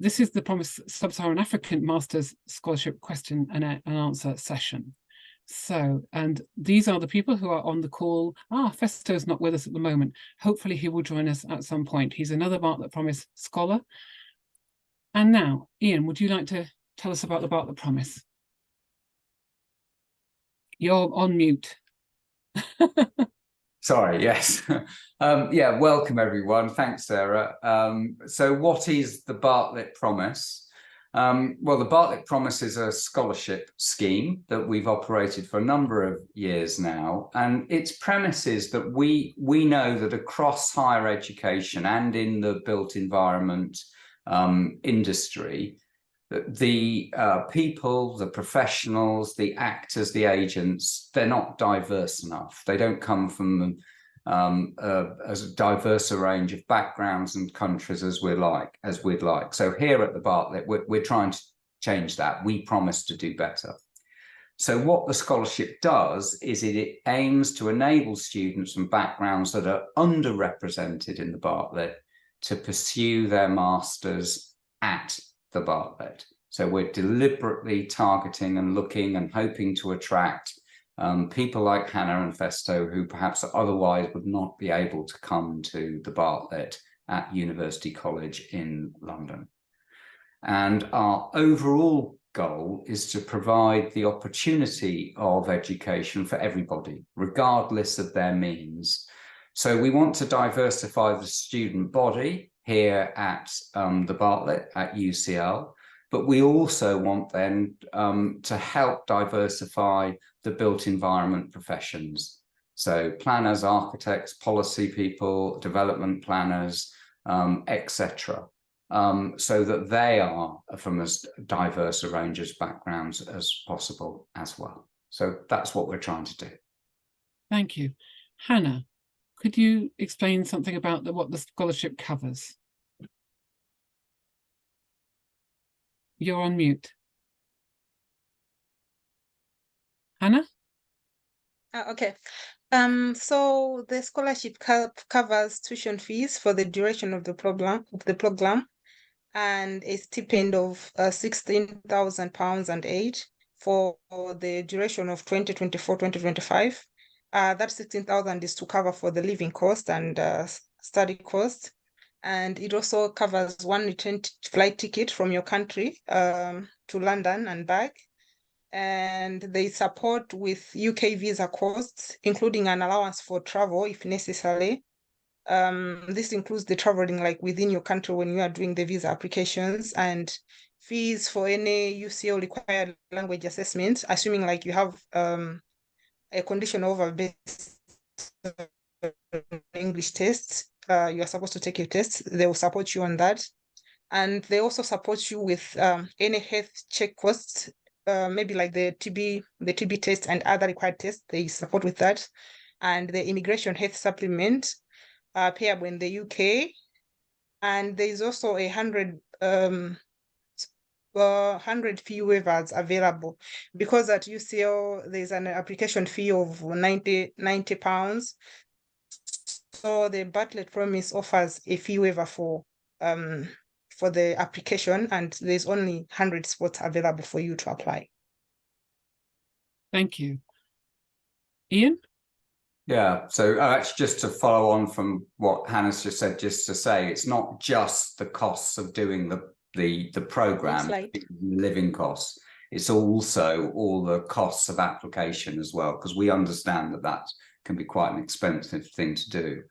this is the Promise Sub-Saharan African Masters Scholarship question and answer session. So, and these are the people who are on the call. Festo's not with us at the moment. Hopefully he will join us at some point. He's another Bartlett Promise scholar. And now, Ian, would you like to tell us about the Bartlett Promise? You're on mute. Sorry, yes. Yeah, welcome everyone. Thanks, Sarah. So what is the Bartlett Promise? Well, the Bartlett Promise is a scholarship scheme that we've operated for a number of years now. And its premise is that we know that across higher education and in the built environment industry, the people, the professionals, the actors, the agents, they're not diverse enough. They don't come from as diverse a range of backgrounds and countries as we'd like. So here at the Bartlett, we're trying to change that. We promise to do better. So what the scholarship does is it aims to enable students from backgrounds that are underrepresented in the Bartlett to pursue their masters at the Bartlett. So we're deliberately targeting and looking and hoping to attract people like Hannah and Festo, who perhaps otherwise would not be able to come to the Bartlett at University College in London. And our overall goal is to provide the opportunity of education for everybody, regardless of their means. So we want to diversify the student body here at the Bartlett at UCL, but we also want them to help diversify the built environment professions. So planners, architects, policy people, development planners, etc., so that they are from as diverse a range of backgrounds as possible as well. So that's what we're trying to do. Thank you. Hannah, could you explain something about what the scholarship covers? You're on mute. Hannah? Okay. So the scholarship covers tuition fees for the duration of the program, and a stipend of £16,000 and aid for the duration of 2024-2025. That 16,000 is to cover for the living cost and study cost. And it also covers one return flight ticket from your country to London and back. And they support with UK visa costs, including an allowance for travel if necessary. This includes the traveling like within your country when you are doing the visa applications, and fees for any UCL required language assessment, assuming like you have a condition over based English test. You are supposed to take your test. They will support you on that. And they also support you with any health check costs, maybe like the TB test and other required tests. They support with that. And the immigration health supplement payable in the UK. And there's also 100 fee waivers available, because at UCL there's an application fee of £90. So the Bartlett Promise offers a fee waiver for the application, and there's only 100 spots available for you to apply. Thank you. Ian? Yeah, so actually just to follow on from what Hannah's just said, just to say it's not just the costs of doing the program, the living costs. It's also all the costs of application as well, because we understand that can be quite an expensive thing to do.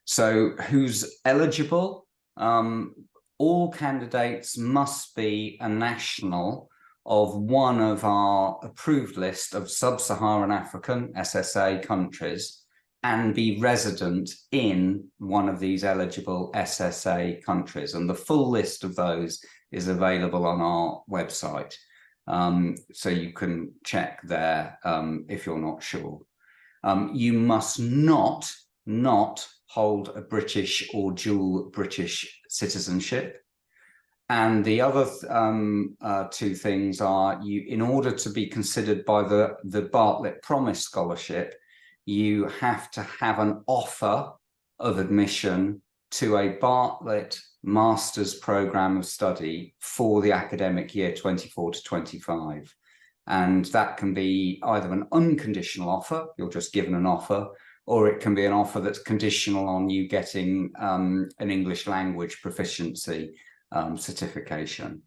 So who's eligible? All candidates must be a national of one of our approved list of Sub-Saharan African SSA countries and be resident in one of these eligible SSA countries. And the full list of those is available on our website. So you can check there if you're not sure. You must not hold a British or dual British citizenship. And the other two things are, in order to be considered by the Bartlett Promise Scholarship, you have to have an offer of admission to a Bartlett master's program of study for the academic year 24 to 25. And that can be either an unconditional offer, you're just given an offer, or it can be an offer that's conditional on you getting an English language proficiency certification.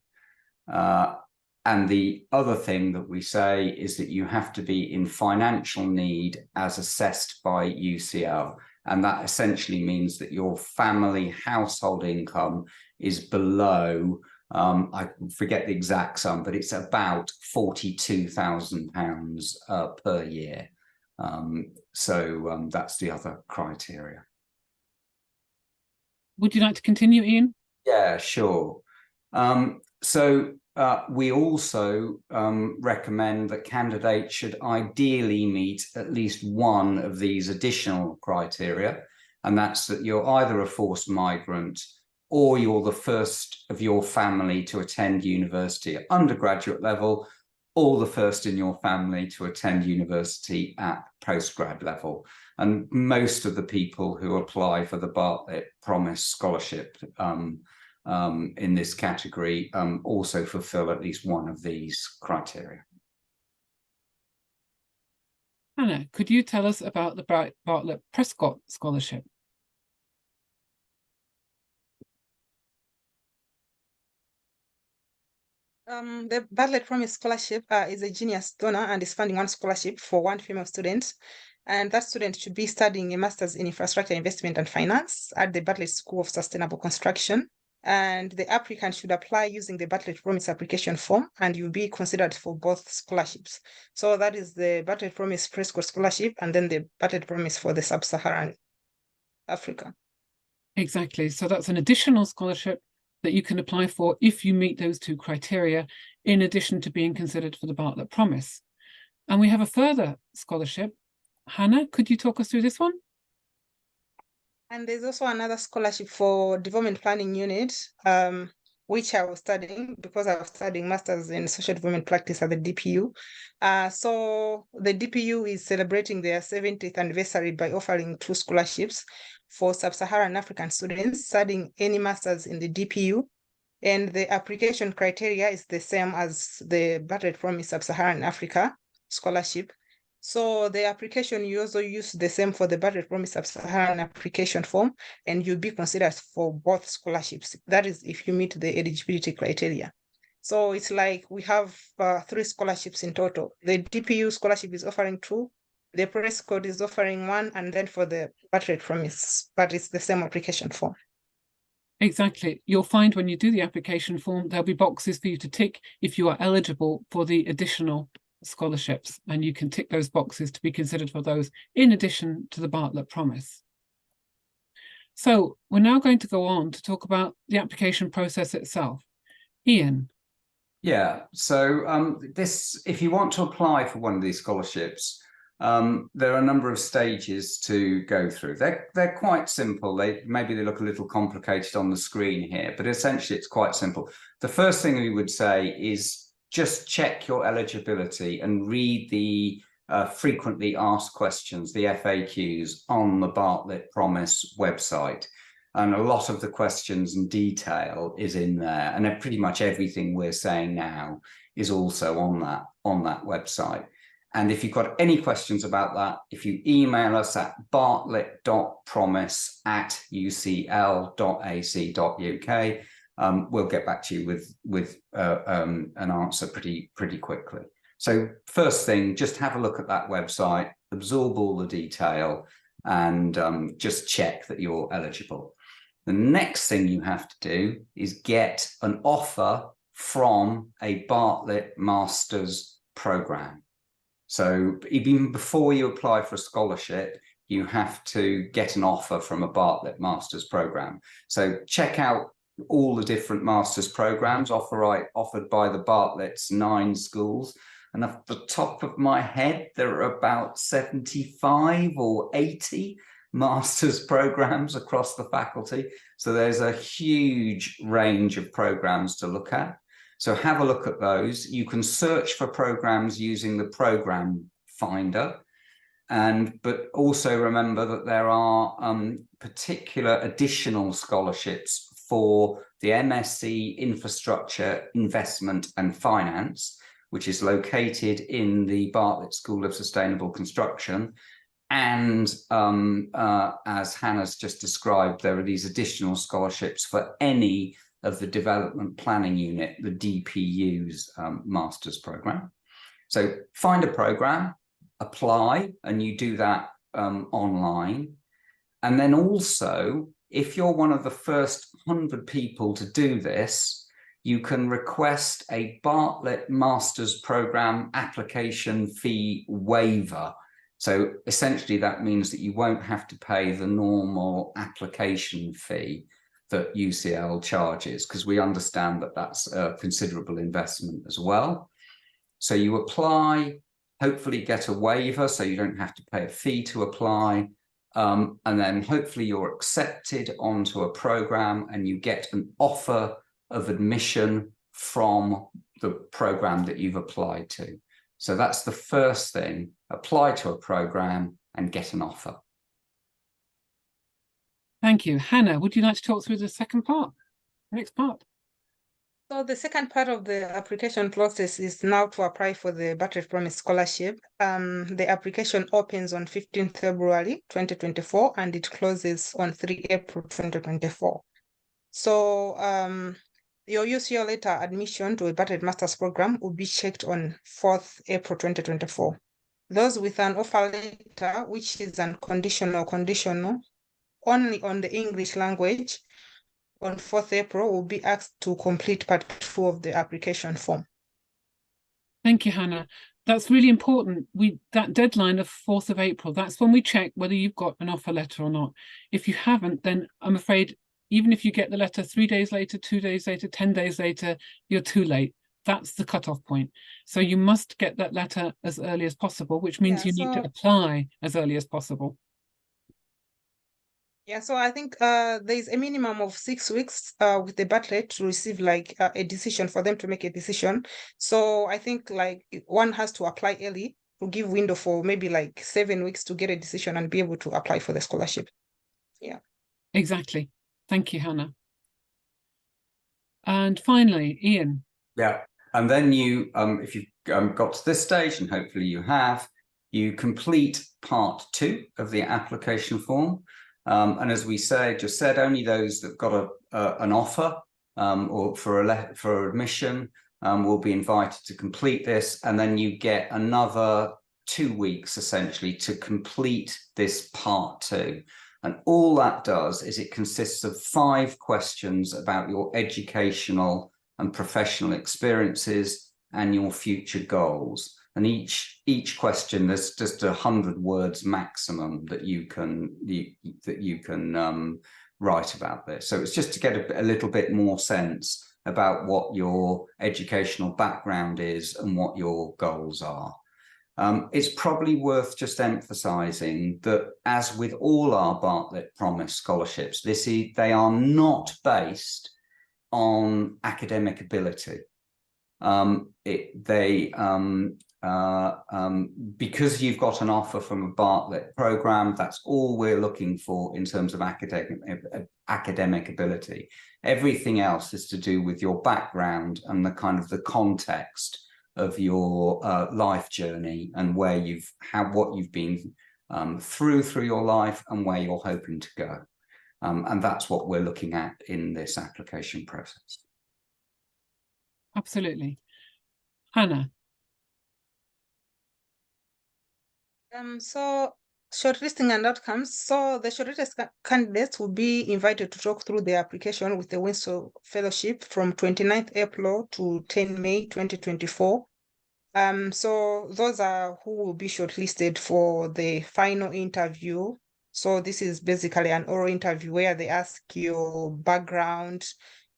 And the other thing that we say is that you have to be in financial need as assessed by UCL. And that essentially means that your family household income is below, I forget the exact sum, but it's about £42,000 per year. So that's the other criteria. Would you like to continue, Ian? Yeah, sure. We also recommend that candidates should ideally meet at least one of these additional criteria, and that's that you're either a forced migrant or you're the first of your family to attend university at undergraduate level, or the first in your family to attend university at postgrad level. And most of the people who apply for the Bartlett Promise Scholarship in this category also fulfill at least one of these criteria. Hannah, could you tell us about the Bartlett Prescott Scholarship? The Bartlett Promise Scholarship is a genius donor and is funding one scholarship for one female student. And that student should be studying a master's in infrastructure investment and finance at the Bartlett School of Sustainable Construction. And the applicant should apply using the Bartlett Promise application form, and you'll be considered for both scholarships. So that is the Bartlett Promise Prescott Scholarship, and then the Bartlett Promise for the Sub-Saharan Africa. Exactly. So that's an additional scholarship that you can apply for if you meet those two criteria, in addition to being considered for the Bartlett Promise. And we have a further scholarship. Hannah, could you talk us through this one? And there's also another scholarship for Development Planning Unit, which I was studying because I was studying Masters in Social Development Practice at the DPU. So the DPU is celebrating their 70th anniversary by offering 2 scholarships for Sub-Saharan African students studying any Masters in the DPU. And the application criteria is the same as the Bartlett Promise Sub-Saharan Africa scholarship. So the application, you also use the same for the Bartlett Promise Sub-Saharan application form, and you'll be considered for both scholarships. That is if you meet the eligibility criteria. So it's like we have 3 scholarships in total. The DPU scholarship is offering 2, the Prescott is offering 1, and then for the Bartlett Promise, but it's the same application form. Exactly. You'll find when you do the application form, there'll be boxes for you to tick if you are eligible for the additional scholarships, and you can tick those boxes to be considered for those in addition to the Bartlett Promise. So we're now going to go on to talk about the application process itself. Ian. Yeah, so if you want to apply for one of these scholarships, there are a number of stages to go through. They're quite simple. Maybe they look a little complicated on the screen here, but essentially it's quite simple. The first thing we would say is just check your eligibility and read the frequently asked questions, the FAQs, on the Bartlett Promise website. And a lot of the questions and detail is in there. And pretty much everything we're saying now is also on that website. And if you've got any questions about that, if you email us at bartlett.promise@ucl.ac.uk, we'll get back to you with an answer pretty quickly. So first thing, just have a look at that website, absorb all the detail, and just check that you're eligible. The next thing you have to do is get an offer from a Bartlett Masters program. So even before you apply for a scholarship, you have to get an offer from a Bartlett Masters program. So check out all the different Masters programs offered by the Bartlett's 9 schools. And off the top of my head, there are about 75 or 80 Masters programs across the faculty. So there's a huge range of programs to look at. So have a look at those. You can search for programs using the program finder. But also remember that there are particular additional scholarships for the MSc Infrastructure, Investment and Finance, which is located in the Bartlett School of Sustainable Construction. And as Hannah's just described, there are these additional scholarships for any of the Development Planning Unit, the DPU's master's program. So find a program, apply, and you do that online. And then also, if you're one of the first 100 people to do this, you can request a Bartlett Master's Program application fee waiver. So essentially that means that you won't have to pay the normal application fee that UCL charges, because we understand that that's a considerable investment as well. So you apply, hopefully get a waiver so you don't have to pay a fee to apply. And then hopefully you're accepted onto a program and you get an offer of admission from the program that you've applied to. So that's the first thing, apply to a program and get an offer. Thank you. Hannah, would you like to talk through the second part, next part? So the second part of the application process is now to apply for the Bartlett Promise Scholarship. The application opens on 15th February 2024 and it closes on 3 April 2024. So your UCL letter admission to a Bartlett Master's Program will be checked on 4th April 2024. Those with an offer letter, which is unconditional, conditional, only on the English language, on 4th April, will be asked to complete part 2 of the application form. Thank you, Hannah. That's really important. That deadline of 4th of April, that's when we check whether you've got an offer letter or not. If you haven't, then I'm afraid, even if you get the letter 3 days later, 2 days later, 10 days later, you're too late. That's the cutoff point. So you must get that letter as early as possible, which means you need to apply as early as possible. Yeah, so I think there's a minimum of 6 weeks with the Bartlett to receive like a decision, for them to make a decision. So I think like one has to apply early to give window for maybe like 7 weeks to get a decision and be able to apply for the scholarship. Yeah. Exactly. Thank you, Hannah. And finally, Ian. Yeah, and then you, if you've got to this stage, and hopefully you have, you complete part 2 of the application form. And as we just said, only those that got an offer or for admission will be invited to complete this, and then you get another 2 weeks essentially to complete this part 2. And all that does is it consists of 5 questions about your educational and professional experiences and your future goals. And each question, there's just 100 words maximum that you can write about this. So it's just to get a little bit more sense about what your educational background is and what your goals are. It's probably worth just emphasising that, as with all our Bartlett Promise scholarships, they are not based on academic ability. Because you've got an offer from a Bartlett program, that's all we're looking for in terms of academic ability. Everything else is to do with your background and the kind of the context of your life journey and what you've been through your life and where you're hoping to go. And that's what we're looking at in this application process. Absolutely. Hannah. So shortlisting and outcomes. So the shortlisted candidates will be invited to talk through their application with the Winsor Fellowship from 29th April to 10 May 2024. So those are who will be shortlisted for the final interview. So this is basically an oral interview where they ask your background.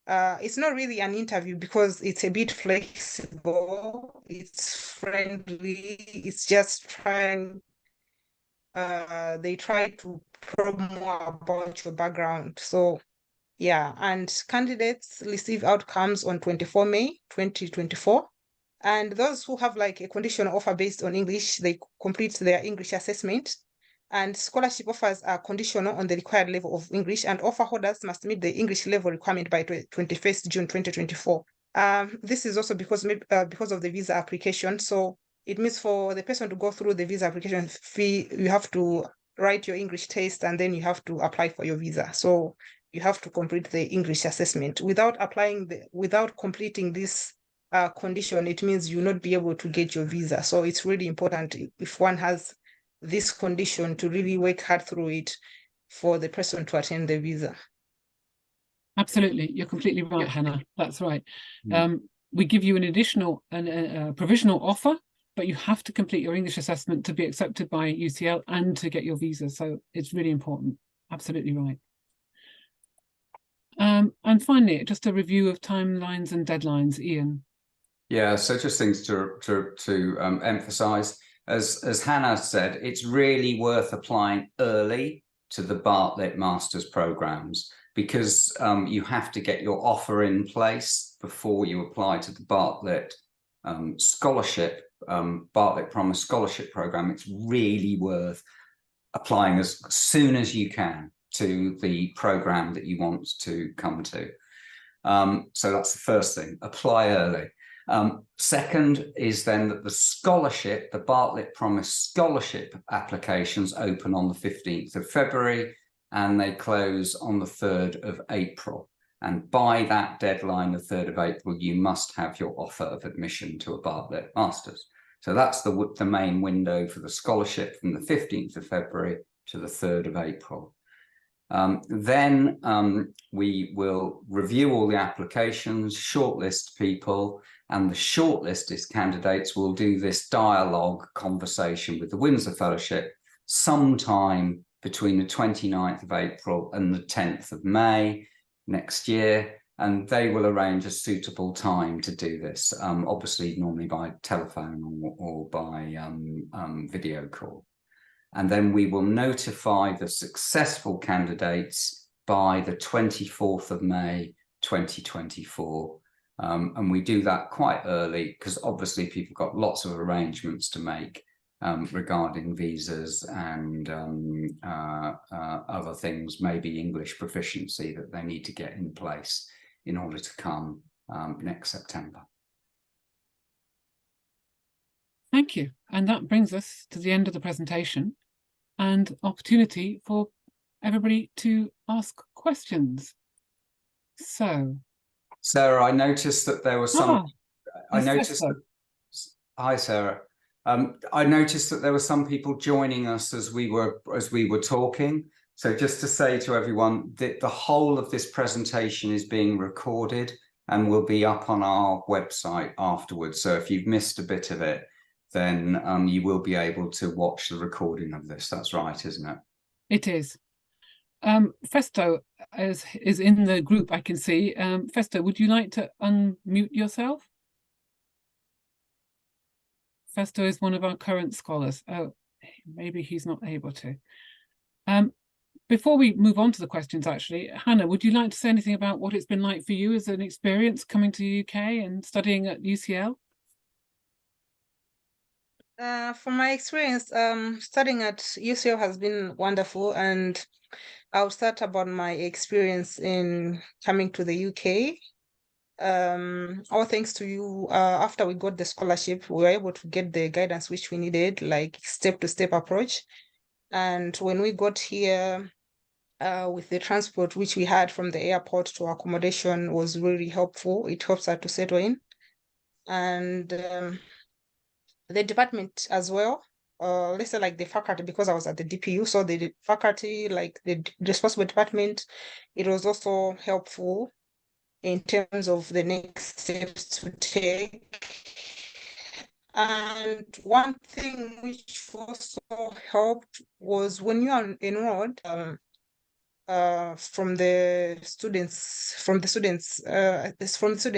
It's not really an interview because it's a bit flexible, it's friendly, it's just they try to probe more about your background. So yeah, and candidates receive outcomes on 24 May 2024. And those who have like a conditional offer based on English, they complete their English assessment. And scholarship offers are conditional on the required level of English, and offer holders must meet the English level requirement by 21st June 2024. This is also because of the visa application. So it means for the person to go through the visa application fee, you have to write your English test and then you have to apply for your visa. So you have to complete the English assessment. Without completing this condition, it means you'll not be able to get your visa. So it's really important if one has this condition to really work hard through it for the person to attend the visa. Absolutely, you're completely right, Yep. Hannah. That's right. We give you an additional provisional offer, but you have to complete your English assessment to be accepted by UCL and to get your visa. So it's really important. Absolutely right. And finally, just a review of timelines and deadlines, Ian. Yeah, so just things to emphasize. As Hannah said, it's really worth applying early to the Bartlett Masters programs, because you have to get your offer in place before you apply to the Bartlett scholarship, Bartlett Promise Scholarship Program. It's really worth applying as soon as you can to the program that you want to come to. So that's the first thing, apply early. Second is then that the scholarship, the Bartlett Promise scholarship applications open on the 15th of February and they close on the 3rd of April. And by that deadline, the 3rd of April, you must have your offer of admission to a Bartlett Masters. So that's the main window for the scholarship, from the 15th of February to the 3rd of April. Then we will review all the applications, shortlist people, and the shortlisted candidates will do this dialogue conversation with the Windsor Fellowship sometime between the 29th of April and the 10th of May next year, and they will arrange a suitable time to do this, obviously normally by telephone or by video call. And then we will notify the successful candidates by the 24th of May 2024. And we do that quite early because obviously people got lots of arrangements to make regarding visas and other things, maybe English proficiency that they need to get in place in order to come next September. Thank you. And that brings us to the end of the presentation and opportunity for everybody to ask questions. So, Sarah, I noticed that there was some. Hi, Sarah. I noticed that there were some people joining us as we were talking. So just to say to everyone that the whole of this presentation is being recorded and will be up on our website afterwards. So if you've missed a bit of it, then you will be able to watch the recording of this. That's right, isn't it? It is. Festo is in the group, I can see. Festo, would you like to unmute yourself? Festo is one of our current scholars. Oh, maybe he's not able to. Before we move on to the questions, actually, Hannah, would you like to say anything about what it's been like for you as an experience coming to the UK and studying at UCL? From my experience, studying at UCL has been wonderful, and I'll start about my experience in coming to the UK. All thanks to you, after we got the scholarship, we were able to get the guidance which we needed, like step-to-step approach. And when we got here, with the transport which we had from the airport to accommodation was really helpful. It helps us to settle in. And the department as well, let's say like the faculty, because I was at the DPU, so the faculty, like the responsible department, it was also helpful in terms of the next steps to take. And one thing which also helped was when you are enrolled, from the student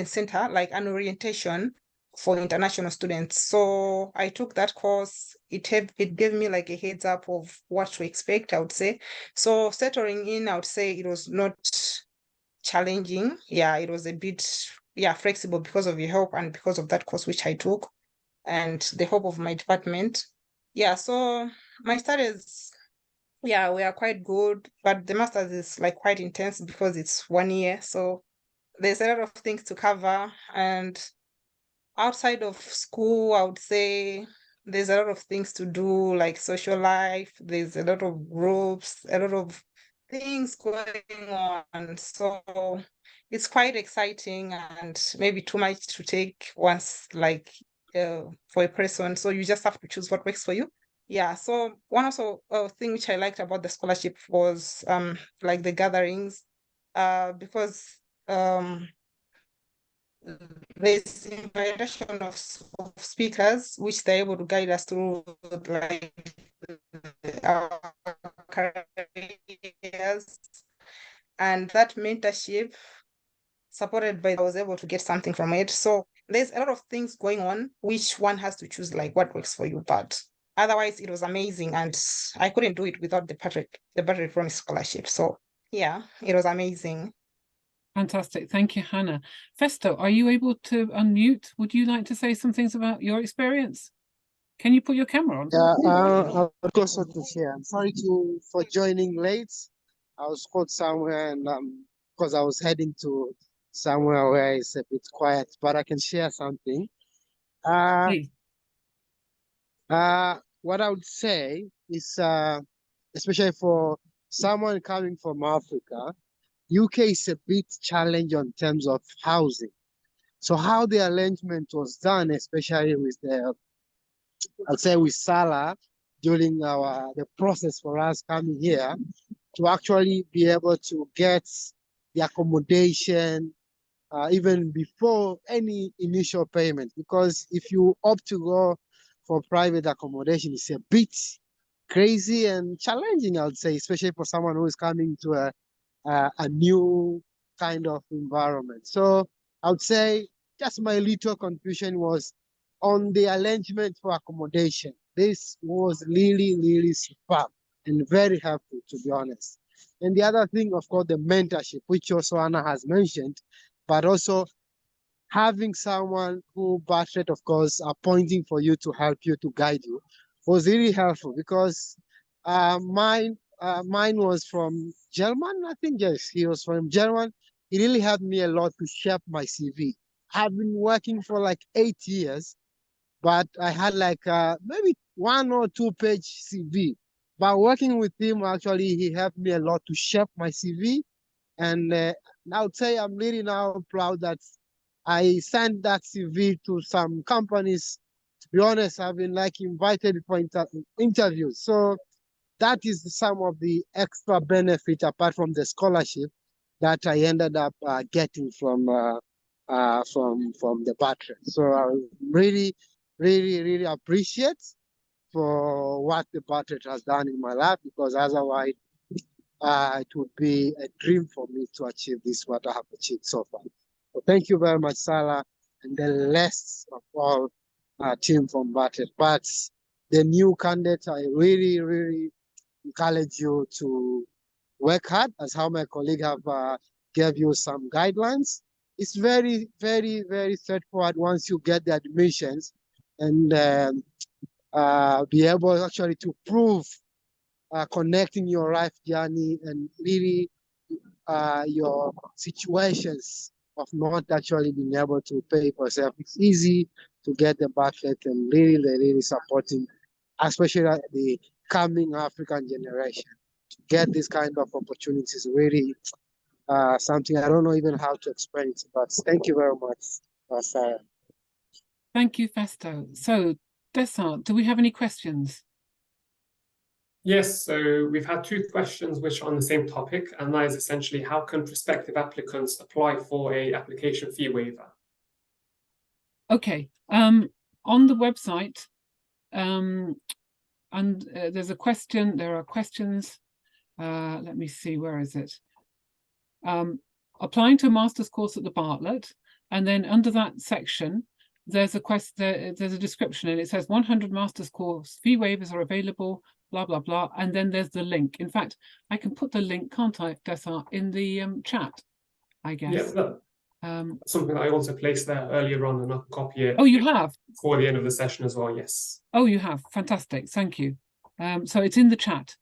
center, like an orientation for international students. So I took that course. It gave me like a heads up of what to expect, I would say. So settling in, I would say it was not challenging. Yeah, it was a bit flexible because of your help and because of that course which I took and the help of my department. Yeah, so my studies yeah, we are quite good, but the master's is like quite intense because it's 1 year. So there's a lot of things to cover. And outside of school, I would say there's a lot of things to do, like social life. There's a lot of groups, a lot of things going on. So it's quite exciting and maybe too much to take once, like for a person. So you just have to choose what works for you. Yeah. So one also thing which I liked about the scholarship was like the gatherings, because there's invitation of speakers which they're able to guide us through like our careers, and that mentorship supported by I was able to get something from it. So there's a lot of things going on which one has to choose like what works for you, but otherwise it was amazing, and I couldn't do it without the Bartlett Promise scholarship. So yeah, it was amazing. Fantastic. Thank you, Hannah. Festo, are you able to unmute? Would you like to say some things about your experience? Can you put your camera on? Yeah, of course, what to share. I'm sorry for joining late. I was caught somewhere, and because I was heading to somewhere where it's a bit quiet, but I can share something. Please. What I would say is, especially for someone coming from Africa, UK is a bit challenge in terms of housing. So how the arrangement was done, especially with I'll say with Salah, during the process for us coming here, to actually be able to get the accommodation even before any initial payment. Because if you opt to go for private accommodation, it's a bit crazy and challenging, I would say, especially for someone who is coming to a new kind of environment. So I would say just my little contribution was on the arrangement for accommodation. This was really, really superb and very helpful, to be honest. And the other thing, of course, the mentorship, which also Anna has mentioned, but also having someone who Bartlett, of course, appointing for you to help you, to guide you, was really helpful, because mine was from German, I think. Yes, he was from German. He really helped me a lot to shape my CV. I've been working for like 8 years, but I had like maybe 1 or 2 page CV. But working with him, actually, he helped me a lot to shape my CV. And I would say I'm really now proud that I sent that CV to some companies. To be honest, I've been like invited for interviews. So that is some of the extra benefit apart from the scholarship that I ended up getting from the Bartlett. So I really, really, really appreciate for what the Bartlett has done in my life, because otherwise it would be a dream for me to achieve this, what I have achieved so far. So thank you very much, Salah, and the rest of all team from Bartlett. But the new candidate, I really, really encourage you to work hard, as how my colleague have gave you some guidelines. It's very, very, very straightforward once you get the admissions, and be able actually to prove connecting your life journey and really your situations of not actually being able to pay for yourself. It's easy to get the Bartlett, and really, really supporting, especially the coming African generation. To get this kind of opportunities, really something I don't know even how to explain it. But thank you very much, Sarah. Thank you, Festo. So, Desart, do we have any questions? Yes, so we've had 2 questions which are on the same topic, and that is essentially, how can prospective applicants apply for a application fee waiver? Okay, on the website, and there's a question, there are questions. Let me see, where is it? Applying to a master's course at the Bartlett, and then under that section, there's a description, and it says 100 master's course fee waivers are available, blah, blah, blah. And then there's the link. In fact, I can put the link, can't I, Desart, in the chat, I guess. Yeah, something that I also placed there earlier on, and I'll copy it. Oh, you have? For the end of the session as well, yes. Oh, you have. Fantastic. Thank you. So it's in the chat.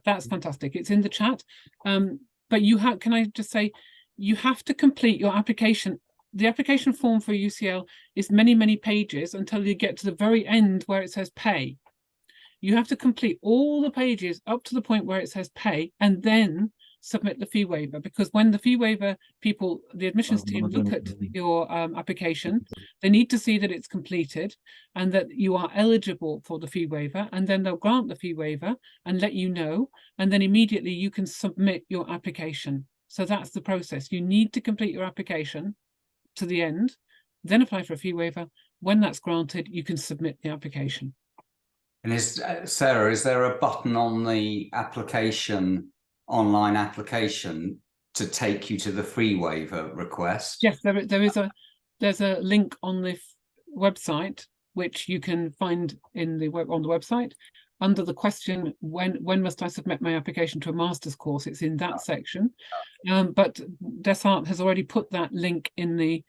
That's fantastic. It's in the chat. But you have, can I just say, you have to complete your application. The application form for UCL is many, many pages until you get to the very end where it says pay. You have to complete all the pages up to the point where it says pay and then submit the fee waiver, because when the fee waiver people, the admissions team, look at your application, they need to see that it's completed and that you are eligible for the fee waiver, and then they'll grant the fee waiver and let you know, and then immediately you can submit your application. So that's the process. You need to complete your application to the end, then apply for a fee waiver. When that's granted, you can submit the application. And Sarah, is there a button on the application, online application, to take you to the fee waiver request? Yes, there's a link on the website which you can find in the on the website under the question when must I submit my application to a master's course. It's in that section, but Desart has already put that link in the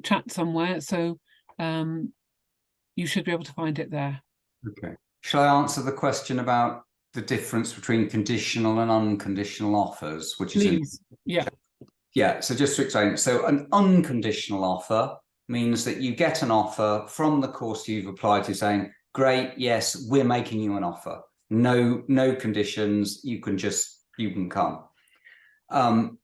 chat somewhere, so you should be able to find it there. Okay. Shall I answer the question about the difference between conditional and unconditional offers, which is yeah. So just to explain, so an unconditional offer means that you get an offer from the course you've applied to saying, great, yes, we're making you an offer. No conditions, you can come.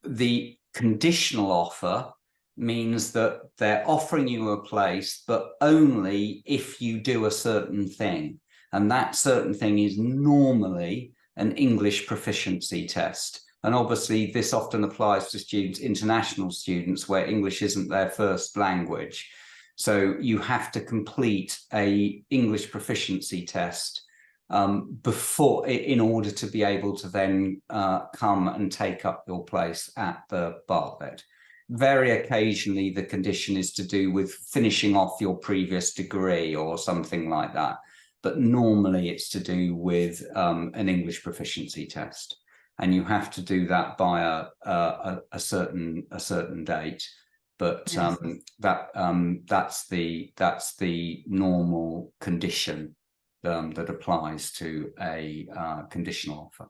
The conditional offer means that they're offering you a place, but only if you do a certain thing. And that certain thing is normally an English proficiency test. And obviously this often applies to students, international students, where English isn't their first language. So you have to complete a English proficiency test before, in order to be able to then come and take up your place at the Bartlett. Very occasionally, the condition is to do with finishing off your previous degree or something like that. But normally it's to do with an English proficiency test. And you have to do that by a certain date. But Yes. that's the normal condition that applies to a conditional offer.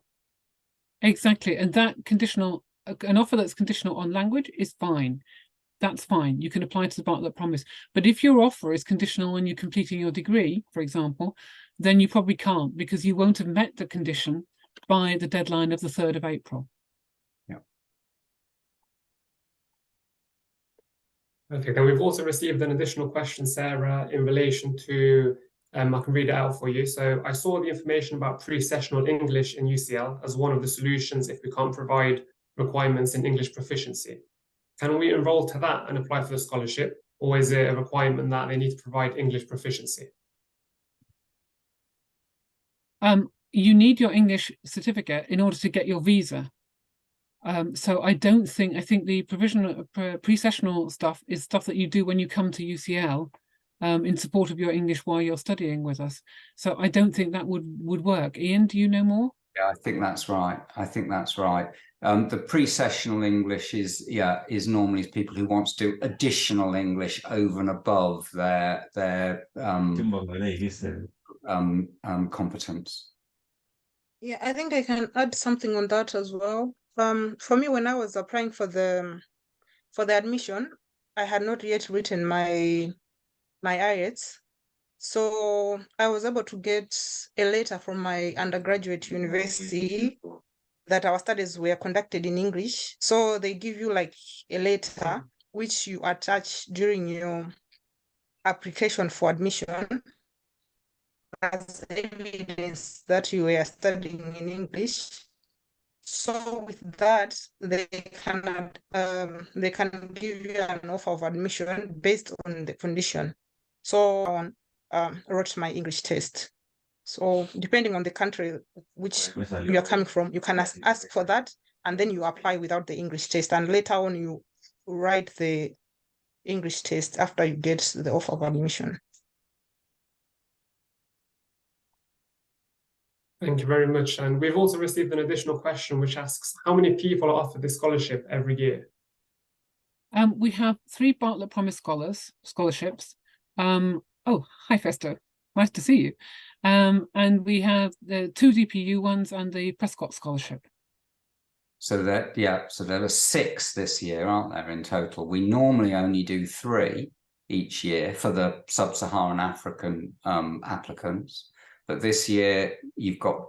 Exactly, and that conditional, an offer that's conditional on language is fine. That's fine. You can apply to the Bartlett Promise. But if your offer is conditional on you completing your degree, for example, then you probably can't, because you won't have met the condition by the deadline of the 3rd of April. Yeah. Okay, then we've also received an additional question, Sarah, in relation to, I can read it out for you. So I saw the information about pre-sessional English in UCL as one of the solutions if we can't provide requirements in English proficiency. Can we enroll to that and apply for the scholarship, or is it a requirement that they need to provide English proficiency? You need your English certificate in order to get your visa. So I think the provisional pre-sessional stuff is stuff that you do when you come to UCL in support of your English while you're studying with us. So I don't think that would work. Ian, do you know more? Yeah, I think that's right. The pre-sessional English is normally people who want to do additional English over and above their competence. Yeah, I think I can add something on that as well. For me, when I was applying for the admission, I had not yet written my IELTS. So I was able to get a letter from my undergraduate university that our studies were conducted in English. So they give you like a letter which you attach during your application for admission as evidence that you were studying in English. So with that, they can give you an offer of admission based on the condition. So wrote my English test. So depending on the country which you are coming from, you can ask for that, and then you apply without the English test, and later on you write the English test after you get the offer of admission. Thank you very much. And we've also received an additional question which asks, how many people are offered this scholarship every year? We have 3 Bartlett Promise scholarships. Oh, hi Festo. Nice to see you. And we have the 2 DPU ones and the Prescott Scholarship. So that, yeah, so there are 6 this year, aren't there, in total? We normally only do 3 each year for the Sub-Saharan African applicants, but this year you've got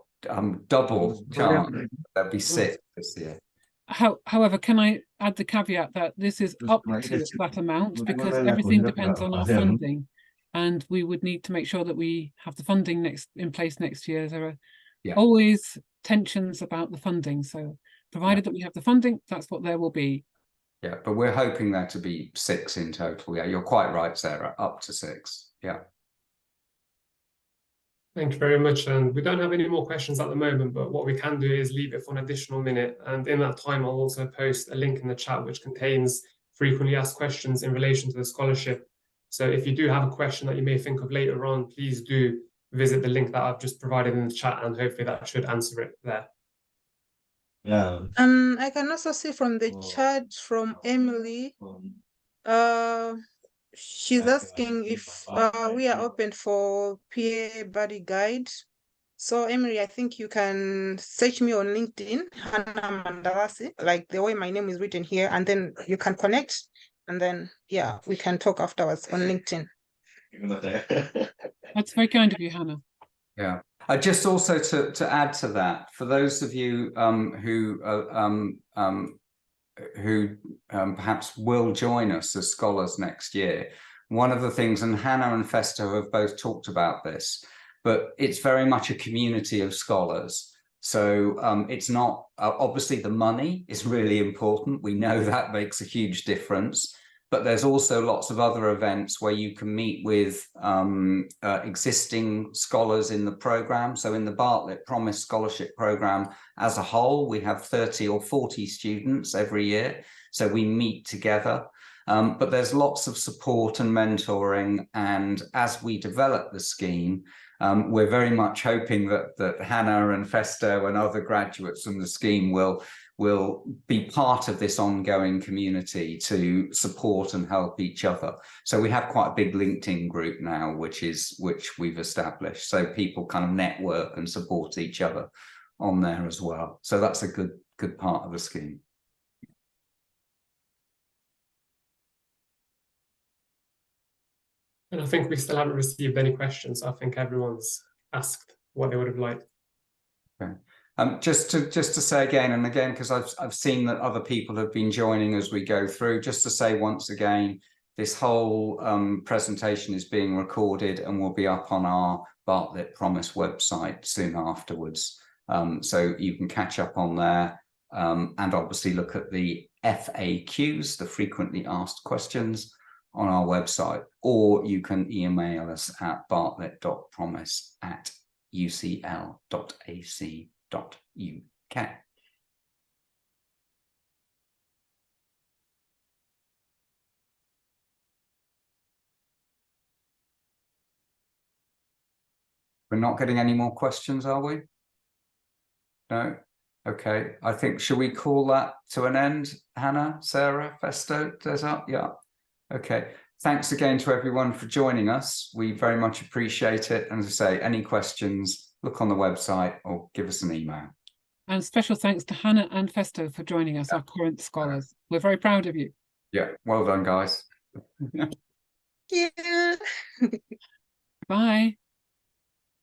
double chance. There'll be 6 this year. However, can I add the caveat that this is up to that amount, because everything depends on our funding, and we would need to make sure that we have the funding in place next year. There are always tensions about the funding, so provided that we have the funding, that's what there will be. Yeah, but we're hoping there to be 6 in total. Yeah, you're quite right, Sarah, up to 6. Yeah. Thank you very much. And we don't have any more questions at the moment, but what we can do is leave it for an additional minute. And in that time, I'll also post a link in the chat which contains frequently asked questions in relation to the scholarship. So if you do have a question that you may think of later on, please do visit the link that I've just provided in the chat, and hopefully that should answer it there. Yeah. I can also see from the chat from Emily, she's asking if we are open for PA buddy guide. So Emily, I think you can search me on LinkedIn, Hannah Mandawasi, like the way my name is written here, and then you can connect, and then yeah, we can talk afterwards on LinkedIn. That's very kind of you, Hannah. Yeah. Just also to add to that, for those of you who perhaps will join us as scholars next year, one of the things, and Hannah and Festo have both talked about this, but it's very much a community of scholars. So it's not, obviously the money is really important. We know that makes a huge difference. But there's also lots of other events where you can meet with existing scholars in the program. So in the Bartlett Promise Scholarship Program as a whole, we have 30 or 40 students every year. So we meet together. But there's lots of support and mentoring. And as we develop the scheme, we're very much hoping that Hannah and Festo and other graduates from the scheme will be part of this ongoing community to support and help each other. So we have quite a big LinkedIn group now, which we've established. So people kind of network and support each other on there as well. So that's a good part of the scheme. And I think we still haven't received any questions. I think everyone's asked what they would have liked. Okay. Just to say again and again, because I've seen that other people have been joining as we go through, just to say once again, this whole presentation is being recorded and will be up on our Bartlett Promise website soon afterwards. So you can catch up on there and obviously look at the FAQs, the frequently asked questions, on our website, or you can email us at bartlett.promise@ucl.ac.uk. We're not getting any more questions, are we? No? Okay. I think, should we call that to an end? Hannah, Sarah, Festo, Desert? Yeah. Okay. Thanks again to everyone for joining us. We very much appreciate it. And as I say, any questions, look on the website or give us an email. And special thanks to Hannah and Festo for joining us, our current scholars. We're very proud of you. Yeah, well done, guys. Yeah. Bye.